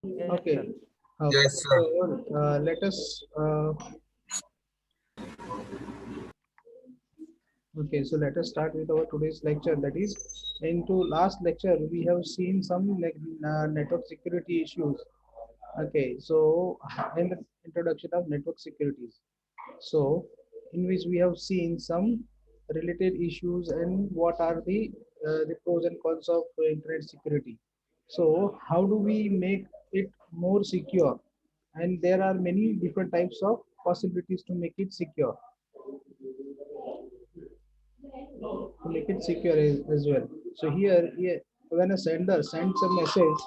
Yes, Okay. sir. Okay. Yes, So sir. let us. Okay. So let us start with our today's lecture. That is, into last lecture we have seen some network security issues. Okay. So in the introduction of network securities. So in which we have seen some related issues and what are the pros and cons of internet security. So how do we make it more secure? And there are many different types of possibilities to make it secure. To make it secure as well. So here, when a sender sends a message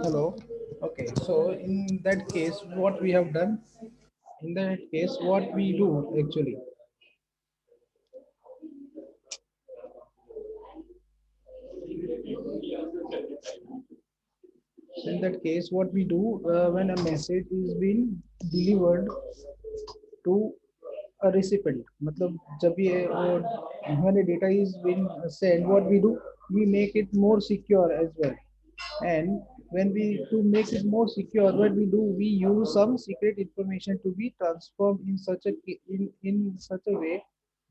hello. Okay, so in that case, what we have done, in that case, what we do actually, in that case, what we do when a message is being delivered to a recipient, मतलब जब ये हमारे data is being sent, what we do, we make it more secure as well. And when we to make it more secure, what we do, we use some secret information to be transformed in in such a way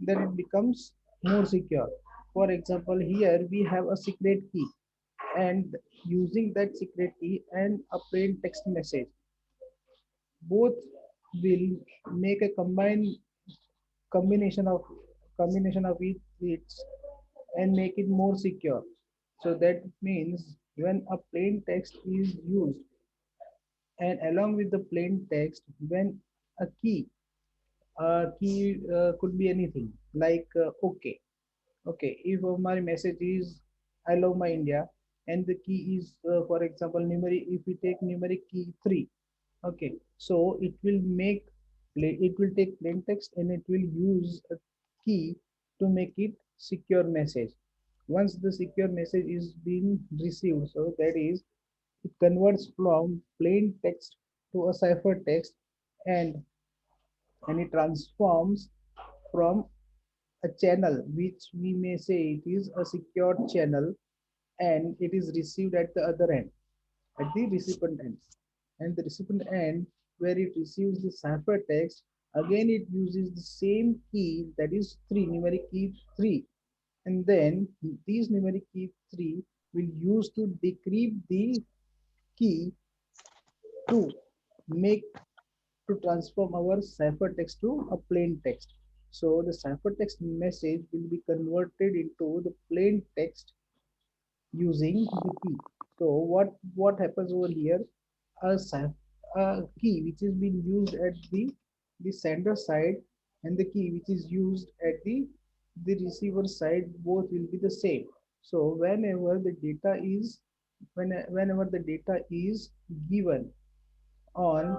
that it becomes more secure. For example, here we have a secret key, and using that secret key and a plain text message, both will make a combination of it and make it more secure. So that means when a plain text is used, and along with the plain text, when a key could be anything like okay. Okay, if my message is I love my India, and the key is for example numeric, if we take numeric key 3. Okay, so it will take plain text and it will use a key to make it secure message. Once the secure message is being received, so that is, it converts from plain text to a cipher text, and it transforms from a channel which we may say it is a secure channel, and it is received at the other end, at the recipient end. And the recipient end, where it receives the cipher text, again it uses the same key, that is 3, numeric key 3. And then these numeric key 3 will use to decrypt the key to make to transform our ciphertext to a plain text. So the ciphertext message will be converted into the plain text using the key. So what happens over here? A key which is being used at the sender side, and the key which is used at the receiver side, both will be the same. So whenever the data is given on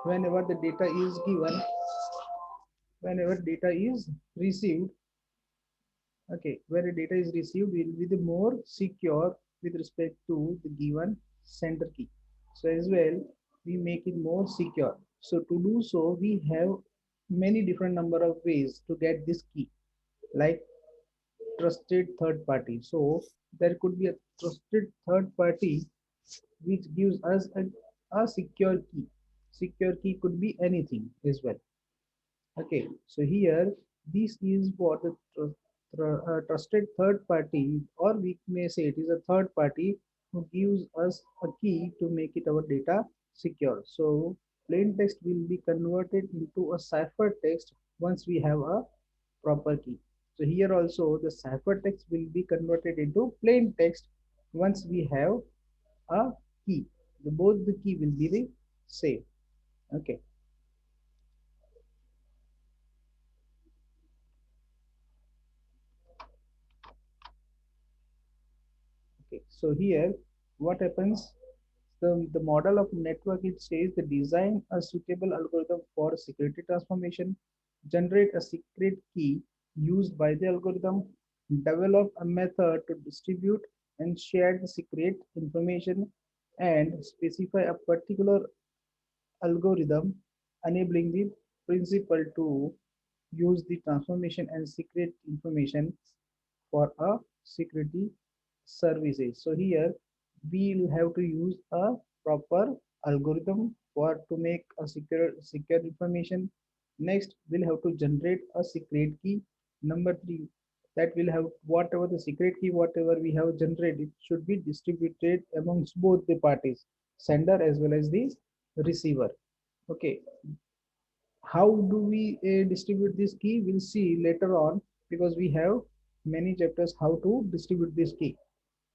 whenever the data is given whenever data is received, okay, where the data is received will be the more secure with respect to the given sender key. So as well, we make it more secure. So to do so, we have many different number of ways to get this key, like trusted third party. So there could be a trusted third party which gives us a secure key. Secure key could be anything as well. Okay, so here this is what the trusted third party, or we may say it is a third party who gives us a key to make it our data secure. So plain text will be converted into a ciphertext once we have a proper key. So here also the ciphertext will be converted into plain text once we have a key. Both the key will be the same. Okay. Okay. So here what happens? The model of network, it says the design a suitable algorithm for security transformation, generate a secret key used by the algorithm, develop a method to distribute and share the secret information, and specify a particular algorithm enabling the principal to use the transformation and secret information for a security services. So here we'll have to use a proper algorithm for to make a secure information. Next, we'll have to generate a secret key. Number three, that will have whatever the secret key, whatever we have generated, should be distributed amongst both the parties, sender as well as the receiver. Okay, how do we distribute this key? We'll see later on because we have many chapters how to distribute this key.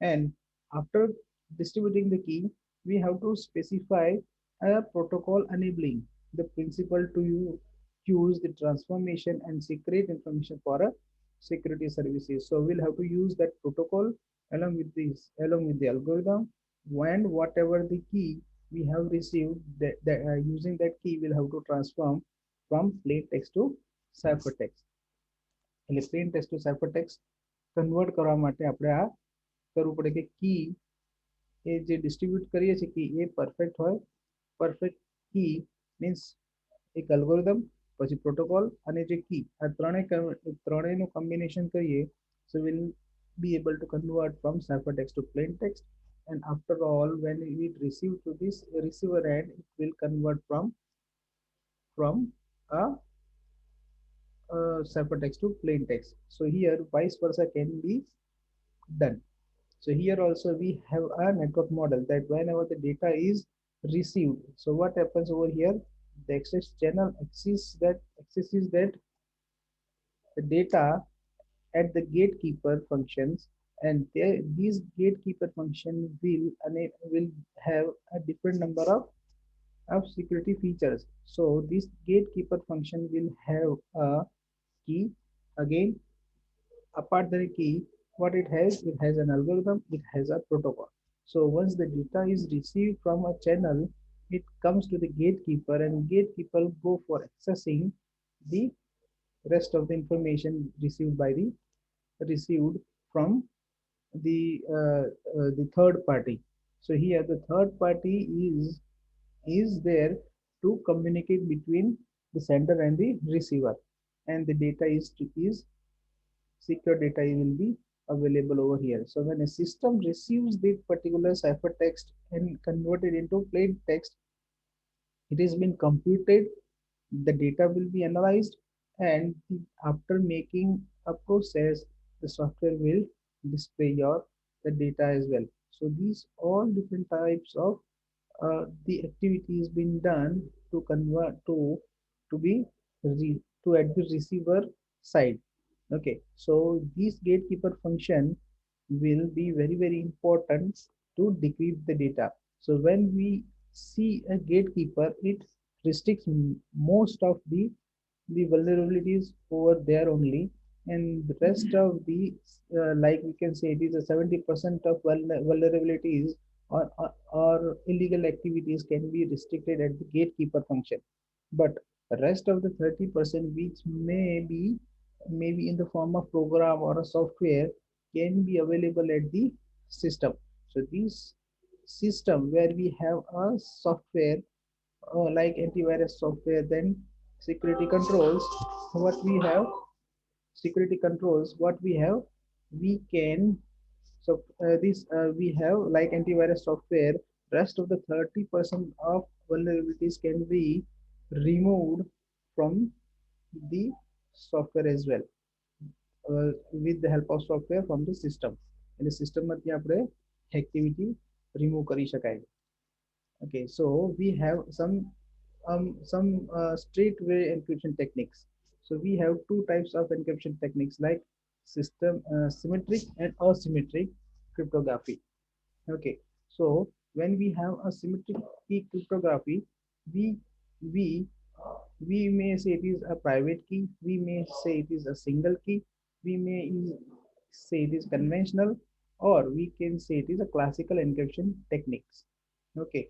And after distributing the key, we have to specify a protocol enabling the principal to use the transformation and secret information for a security services. So we'll have to use that protocol along with the algorithm, and whatever the key we have received, using that key we'll have to transform from plain text to ciphertext. એટલે plain text to ciphertext convert કરવા માટે આપણે આ કરવું પડે કે કી એ જે distribute કરીએ છીએ કી એ પરફેક્ટ હોય. પરફેક્ટ કી મીન્સ એક અલ્ગોરિધમ પછી પ્રોટોકોલ અને જે કી આ ત્રણેયનું કોમ્બિનેશન કરીએ so we'll be able to convert from ciphertext to plain text, and after all when we receive to this receiver end it will convert from a ciphertext to plain text. So here vice versa can be done. So here also we have a network model that whenever the data is received, so what happens over here? The access channel accesses that the data at the gatekeeper functions, and these gatekeeper function will have a different number of security features. So this gatekeeper function will have a key. Again, apart the key, what it has an algorithm, it has a protocol. So once the data is received from a channel, it comes to the gatekeeper, and gatekeeper go for accessing the rest of the information received from the third party. So here the third party is there to communicate between the sender and the receiver, and the data is secure data will be available over here. So when a system receives the particular ciphertext and converted into plain text, it has been computed, the data will be analyzed, and after making a process, the software will display your the data as well. So these all different types of the activities been done to convert to be to at the receiver side. Okay, so this gatekeeper function will be very important to decrypt the data. So when we see a gatekeeper, it restricts most of the vulnerabilities over there only, and the rest of the like we can say it is a 70% of vulnerabilities or illegal activities can be restricted at the gatekeeper function, but the rest of the 30% which maybe in the form of program or a software can be available at the system. So this system where we have a software like antivirus software, then security controls, what we have security controls what we have we can so this we have like antivirus software, rest of the 30% of vulnerabilities can be removed from the software as well, with the help of software from the system. એટલે સિસ્ટમમાંથી આપણે activity remove કરી શકાય. Okay, so we have some some straightway encryption techniques. So we have two types of encryption techniques like system symmetric and asymmetric cryptography. Okay, so when we have a symmetric key cryptography, we we we may say it is a private key, we may say it is a single key, we may say it is conventional, or we can say it is a classical encryption techniques. Okay,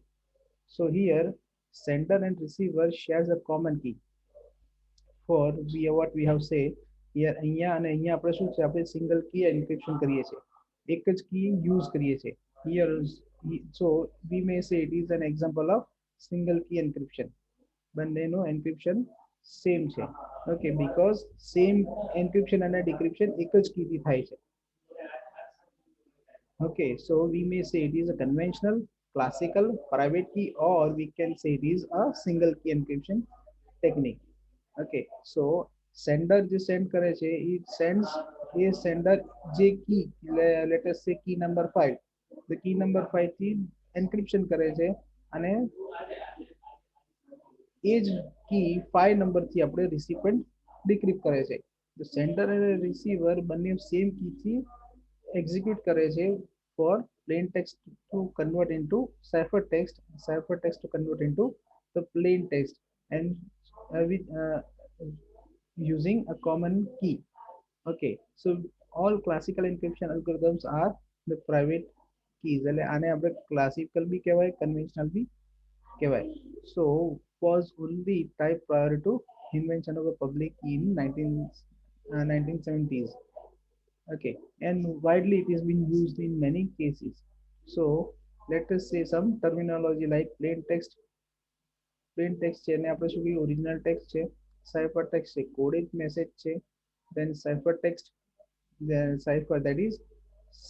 so here sender and receiver shares a common key. For we what we have say here અહીંયા અને અહીંયા આપણે શું છે આપણે single કી encryption કરીએ છીએ એક જ કી યુઝ કરીએ છીએ here so we may say it is an example of single key encryption બંનેનું એન્ક્રિપ્શન સેમ છે ઓકે બીકોઝ સેમ એન્ક્રિપ્શન અને ડિક્રિપ્શન એક જ કીથી થાય છે. Okay, so we may say it is a conventional, classical, private key, or we can say it is a single key encryption technique. Okay, so sender જે send કરે છે it sends a sender જે key let us say key number 5 the key number 5 થી encryption કરે છે અને એ જ key 5 number થી આપણે recipient decrypt કરે છે. The sender અને receiver બંને same key થી execute કરે છે for plain text to convert into cipher text to convert into the plain text, and with using a common key. Okay, so all classical encryption algorithms are the private keys. એટલે આને આપણે classical બી કહેવાય conventional બી કહેવાય. So was only type prior to invention of a public key in 1970s. Okay, and widely it is being used in many cases. So let us say some terminology like plain text છે ને આપણે શું કહીએ original text છે, cipher text છે, coded message છે, then cipher text, then cipher, that is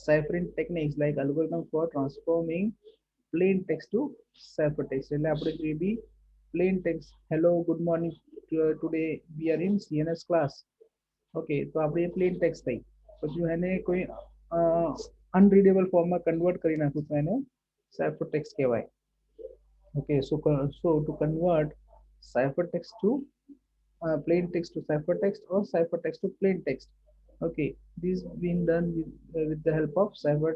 ciphering techniques like algorithm for transforming plain text to cipher text. એટલે આપણે જે બી plain text hello good morning today we are in CNS class. Okay તો આપણે એ plain text થઈ પછી એને કોઈ અનરીડેબલ ફોર્મમાં કન્વર્ટ કરી નાખું તો એને સાયફર ટેક્સ્ટ કહેવાય. Okay, so to convert cipher text to plain text to cipher text or cipher text to plain text. Okay, this being done with the help of cipher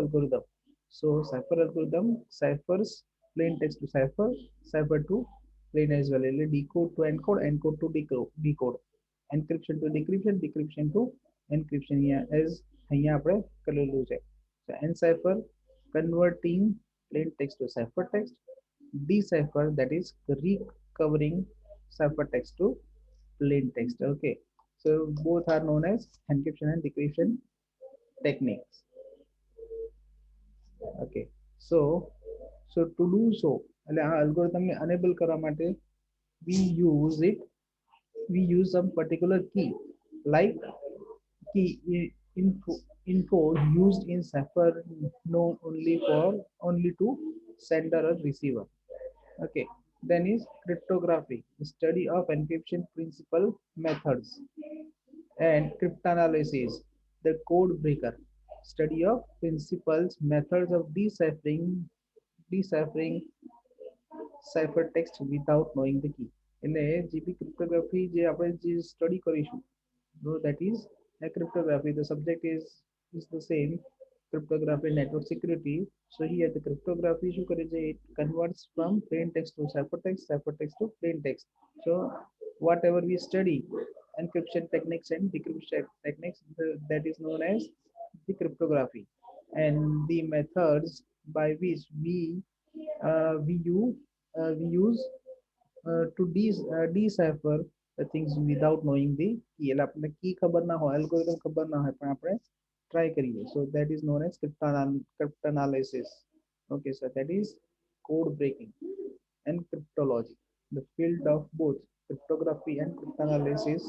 algorithm. So cipher algorithm ciphers plain text to cipher to plain as well. Decode to encode, encode to decode, encryption to decryption, decryption to encryption. Yeah, as અહીંયા આપણે કરેલું છે. So encipher converting plain text to cipher text, decipher that is recovering ciphertext to plain text. Okay, so both are known as encryption and decryption techniques. Okay, so to do so એટલે આ algorithm ને enable કરવા માટે we use some particular key like key info used in cipher known only to sender or receiver. Okay, then is cryptography, the study of encryption principle methods, and cryptanalysis, the code breaker, study of principles methods of deciphering ciphertext without knowing the key. એટલે જે બી cryptography જે આપણે જે study કરીશું so that is a cryptography. The subject is the same, cryptography network security. So here the cryptography શું કરે છે it converts from plain text to ciphertext to plain text. So whatever we study encryption techniques and decryption techniques that is known as the cryptography, and the methods by which we use to decipher the things without knowing the key. એટલે આપણને કી ખબર ના હોય, algorithm ખબર ના હોય પણ આપણે try કરીએ. So that is known as cryptanalysis. Okay, so that is code breaking and cryptology. The field of both cryptography and cryptanalysis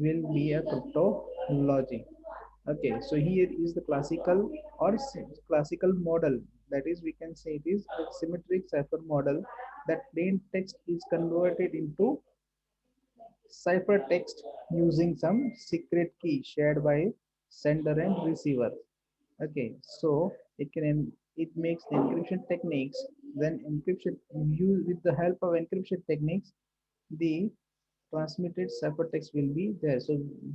will be a cryptology. Okay, so here is the classical model, that is we can say it is a symmetric cipher model that plain text is converted into ciphertext using some secret key shared by sender and receiver. Okay, so it makes the encryption techniques then encryption use with the help of encryption techniques, the transmitted ciphertext will be there. So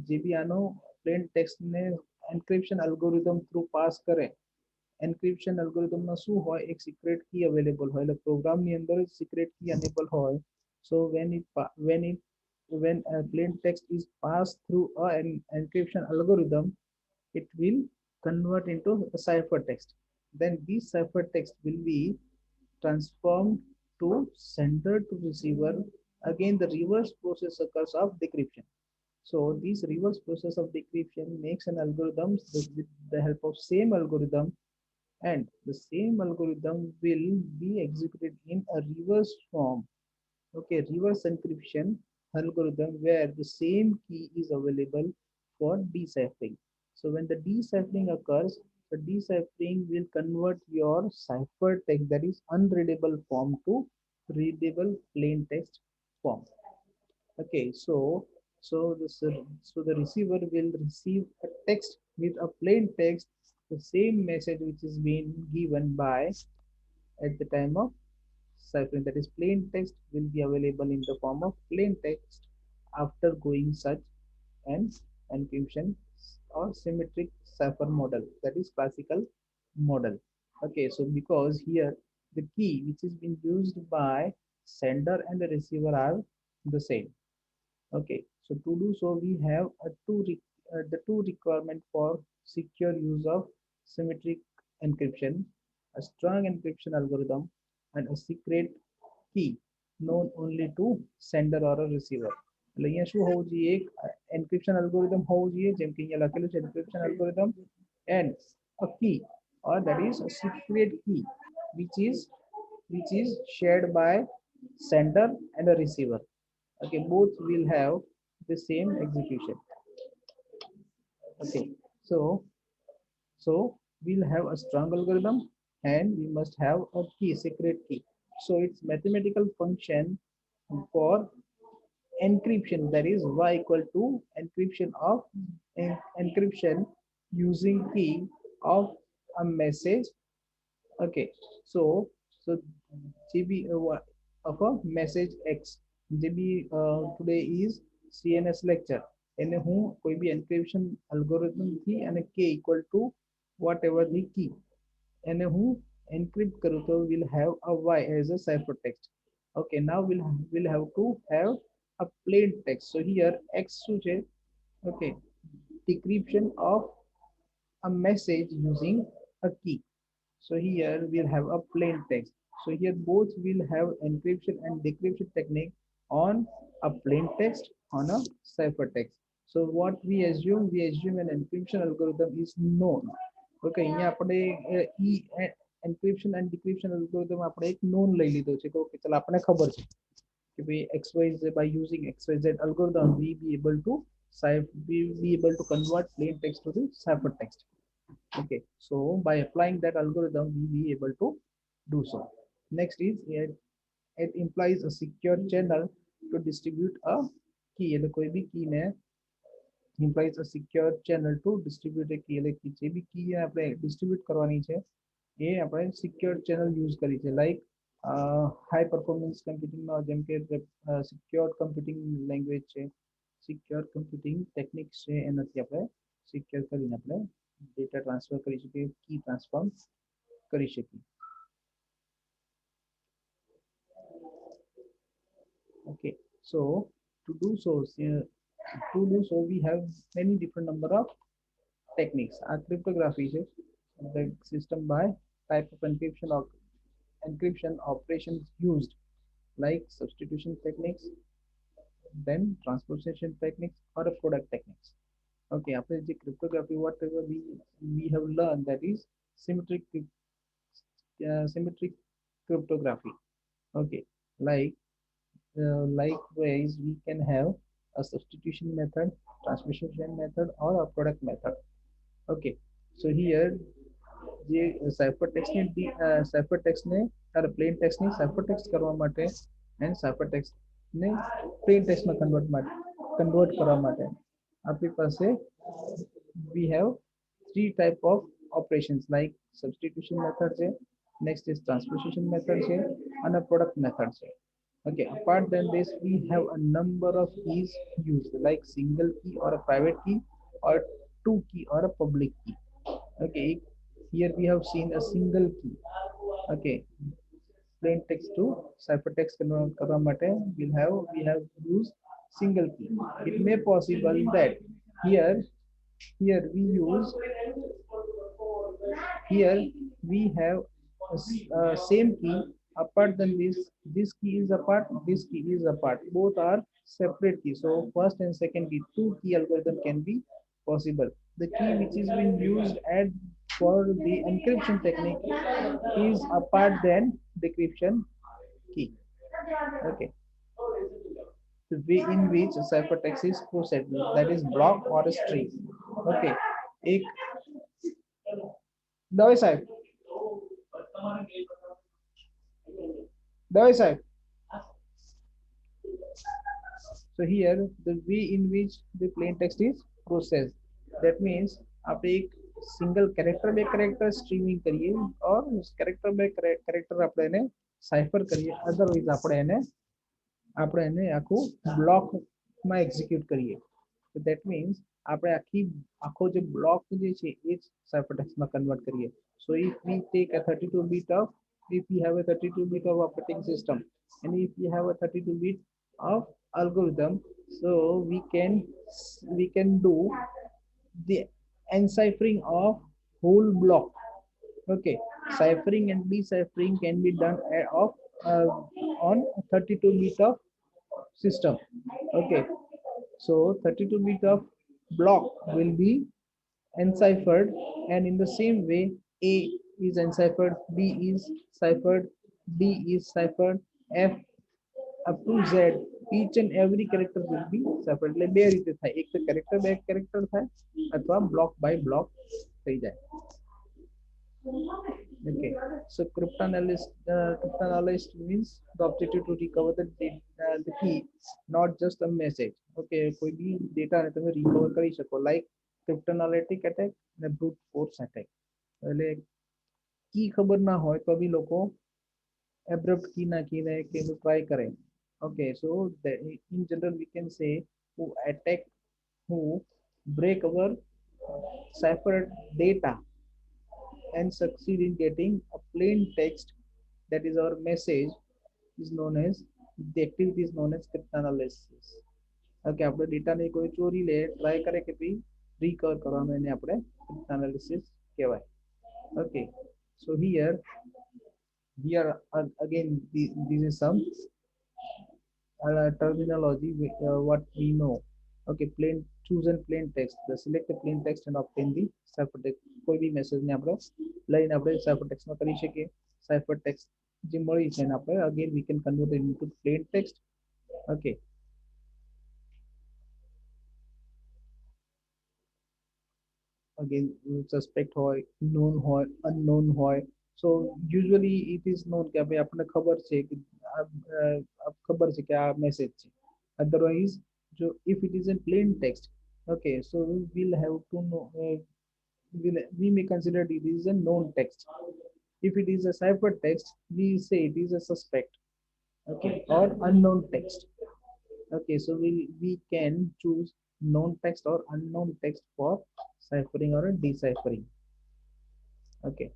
જે બી આનો plain text ને encryption algorithm through pass કરે, encryption algorithm માં શું હોય, એક secret key available હોય, એટલે program ની અંદર જ secret key enable હોય. So when a plain text is passed through an encryption algorithm, it will convert into a ciphertext. Then this ciphertext will be transformed to sender to receiver. Again, the reverse process occurs of decryption. So this reverse process of decryption makes an algorithm with the help of same algorithm, and the same algorithm will be executed in a reverse form. Okay, reverse encryption algorithm where the same key is available for deciphering. So when the deciphering occurs, the deciphering will convert your ciphertext, that is unreadable form, to readable plain text form. Okay, so the receiver will receive a text with a plain text, the same message which is being given by at the time of ciphering. That is, plain text will be available in the form of plain text after going such an encryption or symmetric cipher model, that is classical model. Okay, so because here the key which is being used by sender and the receiver are the same. Okay, so to do so, we have the two requirement for secure use of symmetric encryption, a strong encryption algorithm, and a secret key known only to sender or a receiver. એટલે અહીંયા શું હોવું જોઈએ, એક encryption algorithm હોવું જોઈએ, જેમ કે અહીંયા લખેલું છે encryption algorithm, and a key, or that is a secret key, which is shared by sender and a receiver. Okay, both will have the same execution. Okay, so we'll have a strong algorithm, and we must have a key, secret key. So it's mathematical function for encryption, that is y equal to encryption of encryption using key of a message. Okay, so GB of a message X. GB today is CNS lecture. એને હું કોઈ બી encryption algorithm થી અને k equal to whatever the key, એને હું encrypt કરું તો will have a y as a ciphertext. Okay, now we'll have to have a plain text. So here X શું છે? Okay, decryption of a message using a key. So here we'll have a plain text. So here both will have encryption and decryption technique on a plain text, on a ciphertext. So what we assume an encryption algorithm is known. Okay, અહીંયા આપણે encryption and decryption algorithm આપણે એક known લઈ લીધો છે કે okay ચાલ આપણે ખબર છે કે ભાઈ XYZ, by using XYZ algorithm we be able to convert plain text to the ciphertext. Okay, so by applying that algorithm we be able to do so. Next is it implies a secure channel to distribute a key. એટલે કોઈ બી key ને implies a secure channel to distribute a key. એટલે જે બી key આપણે distribute કરવાની છે એ આપણે secure channel use કરી છે, like high performance computing માં જેમ કે secure computing language છે, secure computing techniques છે, એનાથી આપણે secure કરીને આપણે data transfer કરી શકીએ, key transform કરી શકીએ. Okay, so to do so we have many different number of techniques. Our cryptography is the system by type of encryption operations used, like substitution techniques, then transposition techniques, or product techniques. Okay, after the cryptography, whatever we have learned, that is symmetric cryptography. Okay, likewise we can have a substitution method, transposition method, or a product method. Okay, so here જે ciphertext ને plain text ને ciphertext કરવા માટે and ciphertext ને plain text માં convert કરવા માટે આપણી પાસે we have three type of operations, like substitution method છે, next is transposition method છે અને product method છે. Okay, apart than this we have a number of keys used like single key or a private key or two key or a public key. Okay, here we have seen a single key. Okay, plain text to ciphertext કરવા માટે we have used single key. It may possible that here here we use here we have same key. Apart than this key is apart, this key is apart, both are separate keys. So first and second key, two key algorithm can be possible. The key which is being used at for the encryption technique is apart than decryption key. Okay, the way in which ciphertext is processed, that is block or a string. Okay, एक दवे साहब दवे साहब. So here the way in which the plain text is processed, that means आप एक single character બે character streaming કરીએ और character બે character આપણે એને સાઇફર કરીએ, અધરવાઇઝ આપણે એને આખું બ્લોકમાં એક્ઝિક્યુટ કરીએ. So that means આપણે આખો જે બ્લોક જે છે એ જ સાઇફરટેક્સ્ટમાં કન્વર્ટ કરીએ. So if we take a 32 bit of, if we have a 32 bit of operating system and if we have a 32 bit of algorithm, so we can do the enciphering of whole block. Okay, ciphering and deciphering can be done on 32 bit of system. Okay, so 32 bit of block will be enciphered, and in the same way A is enciphered, B is ciphered, D is ciphered, F up to Z, each and every character will be ciphered. એટલે બે રીતે થાય, એક તો character by character થાય અથવા block by block થઈ જાય. Okay, so cryptanalyst means the objective to recover the key, not just a message. Okay, કોઈ બી ડેટા ને તમે recover કરી શકો, like cryptanalytic attack અને brute force attack. એટલે કી ખબર ના હોય તો બી લોકો abrupt key નાખીને કે એનું try કરે. Okay, so in general we can say who attack, who break our ciphered data and succeed in getting a plain text, that is our message, is known as, the activity is known as cryptanalysis. Okay, આપણે ડેટાને કોઈ ચોરી લે try કરે કે ભઈ recover કરવામાં, એને આપણે cryptanalysis કહેવાય. Okay, so here again this is some terminology what we know. Okay, choose and plain text, select the plain text and obtain the ciphertext. કોઈ બી મેસેજ ને આપણે લઈને આપણે ciphertext માં કરી શકીએ. ciphertext જે મળી છે એને આપણે again we can convert it into plain text. Okay, again suspect હોય, known હોય, unknown હોય. So usually it is known કે ભાઈ આપણને ખબર છે કે ખબર છે કે આ મેસેજ છે. Otherwise so if it is in plain text, okay, so we'll have to know, we may consider it is a known text. If it is a cipher text, we say it is a suspect. Okay, or unknown text. Okay, so we can choose known text or unknown text for ciphering or deciphering. Okay,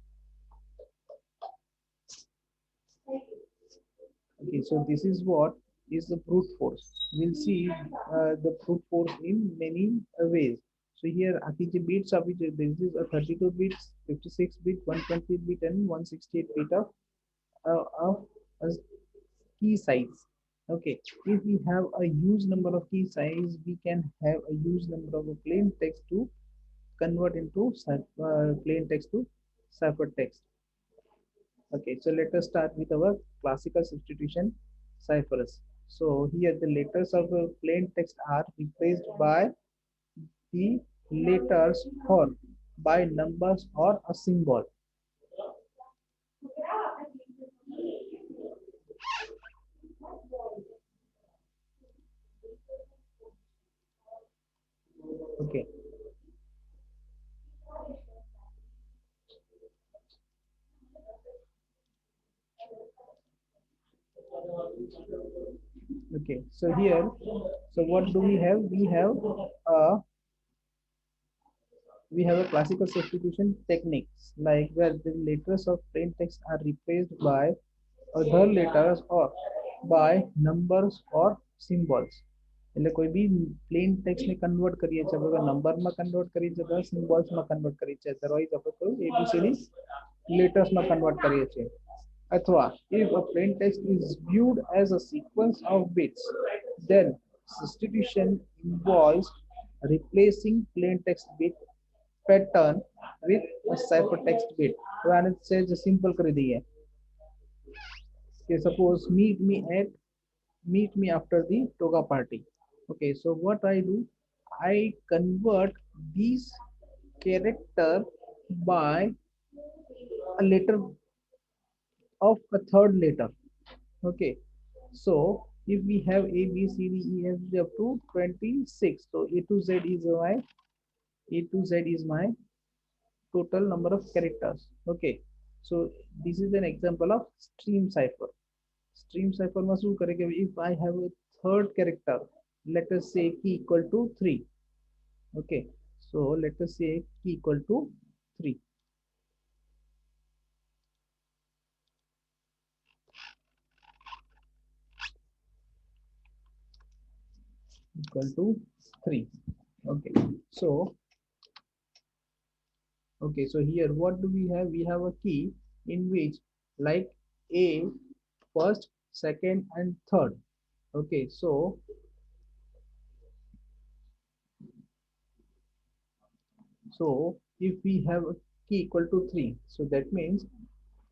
okay, so this is what is the brute force. We'll see the brute force in many ways. So here આખી જે bits આપી છે, this is a 32 bits, 56 bit, 120 bit and 168 bit of key size. Okay, if we have a huge number of key size, we can have a huge number of plain text to convert into plain text to ciphertext. Okay, so let us start with our classical substitution ciphers. So here the letters of the plain text are replaced by the letters or by numbers or a symbol. Okay, So here, so what do we have? Uh, we have a classical substitution techniques like where the letters of plain text are replaced by other letters or by numbers or symbols. એટલે કોઈ બી plain text ને convert કરીએ છીએ આપણે number માં convert કરીએ છીએ symbols માં કન્વર્ટ કરીએ છીએ અધરવાઇઝ આપણે કોઈ એબીસીડી લેટર્સ માં કન્વર્ટ કરીએ છીએ अथवा if a plain text is viewed as a sequence of bits, then substitution involves replacing plain text bit pattern with a ciphertext bit. तो आने से जो सिंपल कर दी है कि suppose meet me after the toga party. Okay, so what I do, I convert these character by a letter of a third letter. Okay, so if we have a b c d e f g up to 26, so a to z is my total number of characters. Okay, so this is an example of stream cipher. Stream cipher માં શું કરે કે if I have a third character, let us say key equal to 3. Okay, so let us say key equal to 3. Equal to 3. Okay, so okay, so here what do we have? We have a key in which like a first, second and third. Okay, so if we have a key equal to 3, so that means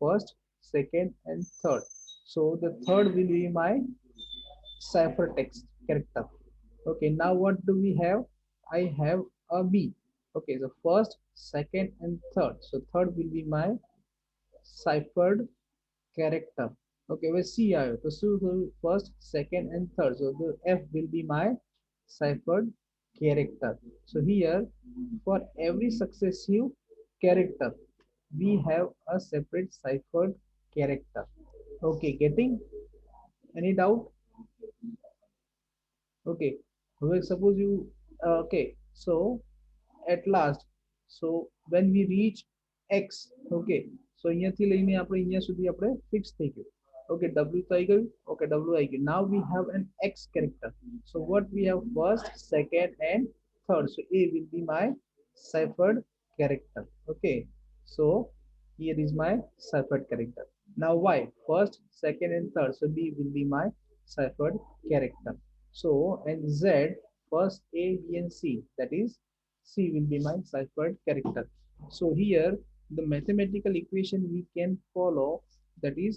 first, second and third. So the third will be my ciphertext character. Okay, now what do we have? I have a b. Okay, so first, second and third. So third will be my ciphered character. Okay, where C आयो तो first, second and third. So the F will be my ciphered character. So here for every successive character we have a separate ciphered character. Okay, getting? Any doubt? Okay, well, suppose you okay, so at last, so when we reach x, okay, so અહીંયાથી લઈને આપણે અહીંયા સુધી આપણે fix થઈ ગયું. Okay, w તો આવી ગયું. Okay, w આવી ગયું. Now we have an x character. So what we have first, second and third. So a will be my ciphered character. Okay, so here is my ciphered character. Now y, first, second and third. So b will be my ciphered character. So and z, first a, b and c, that is c will be my ciphered character. So here the mathematical equation we can follow, that is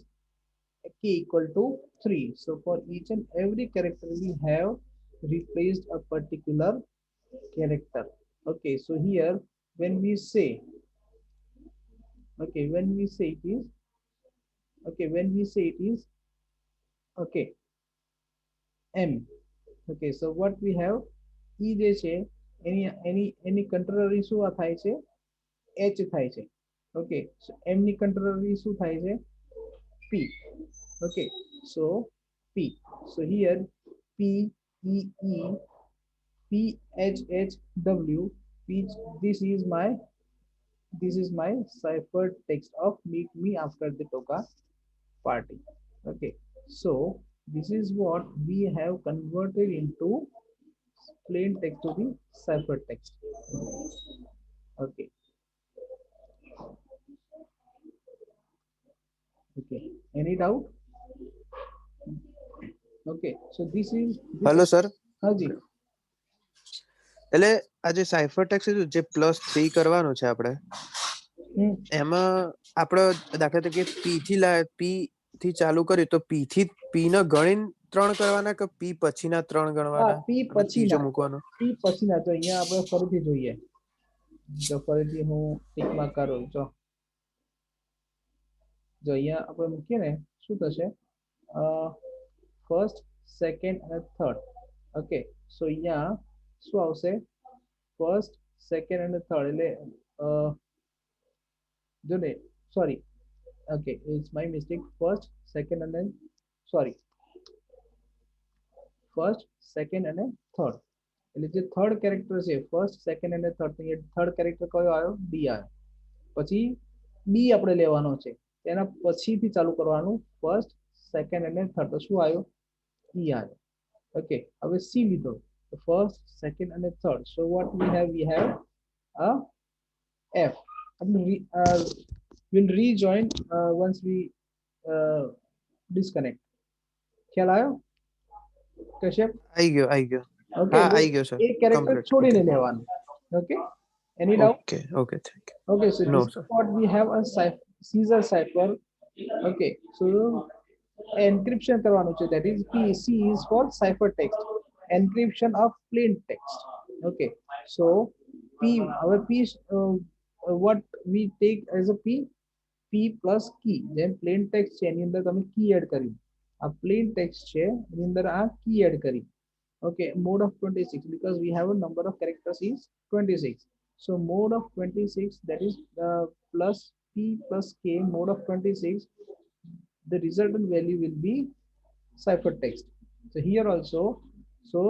k equal to 3. So for each and every character we have replaced a particular character. Okay, so here when we say, okay, when we say it is, okay, when we say it is, okay, m. Okay, so what we have, e જે છે any contrary શું થાય છે h થાય છે. Okay, so m ની contrary શું થાય છે p. Okay, so p, so here p e e p h h w p, this is my ciphered text of meet me after the toga party. Okay, so this is what we have converted into plain text to the ciphertext. Okay, okay, any doubt? Okay, so this is this. Hello sir. हाँ जी. એટલે આ જે cipher text છે જે +3 કરવાનું છે આપણે એમાં આપણે દાખલા તરીકે p થી ચાલુ કર્યું તો p થી p ને ગણીને 3 કરવાના કે p પછીના 3 ગણવાના? p પછીના મૂકવાનો. p પછીના તો અહીંયા આપણે ફરીથી જોઈએ. જો ફરીથી હું ટિક માર્ક કરું જો અહીંયા આપણે મૂકીએ ને શું થશે ફર્સ્ટ સેકન્ડ અને થર્ડ. ઓકે, સો અહીંયા શું આવશે ફર્સ્ટ સેકન્ડ અને થર્ડ એટલે જો ને sorry, okay it's my mistake, first second અને સોરી ફર્સ્ટ, સેકન્ડ અને થર્ડ. એટલે જે થર્ડ કેરેક્ટર છે, ફર્સ્ટ, સેકન્ડ અને થર્ડ, થર્ડ કેરેક્ટર કયો આવ્યો? ડી આવ્યો. પછી બી આપણે લેવાનો છે, તેના પછીથી ચાલુ કરવાનું, ફર્સ્ટ, સેકન્ડ અને થર્ડ. તો શું આવ્યો? ઈ આવ્યો. ઓકે, હવે સી લીધો, ફર્સ્ટ, સેકન્ડ અને third. So what we have? We have a F. we'll rejoin once we disconnect. ખ્યાલ આવ્યો કશ્યપ? આવી ગયો ઓકે, હા આવી ગયો સર એક કેરેક્ટર કમ્પ્લીટ છોડીને લેવાનું. Okay, any doubt? Okay thank Okay, so you know this is sir what we have a Caesar cipher. Okay, so encryption કરવાનું છે, that is P. C is for ciphertext, encryption of plain text. Okay, so P, our P, what we take as a P? P plus key. જેમ plain text છે એની અંદર તમે key add કરી, આ plain text છે એની અંદર આ key add કરી. Okay, mode of 26, because we have a number of characters is 26. So mode of 26, that is plus P plus K, mode of 26, the resultant value will be ciphertext. So here also, so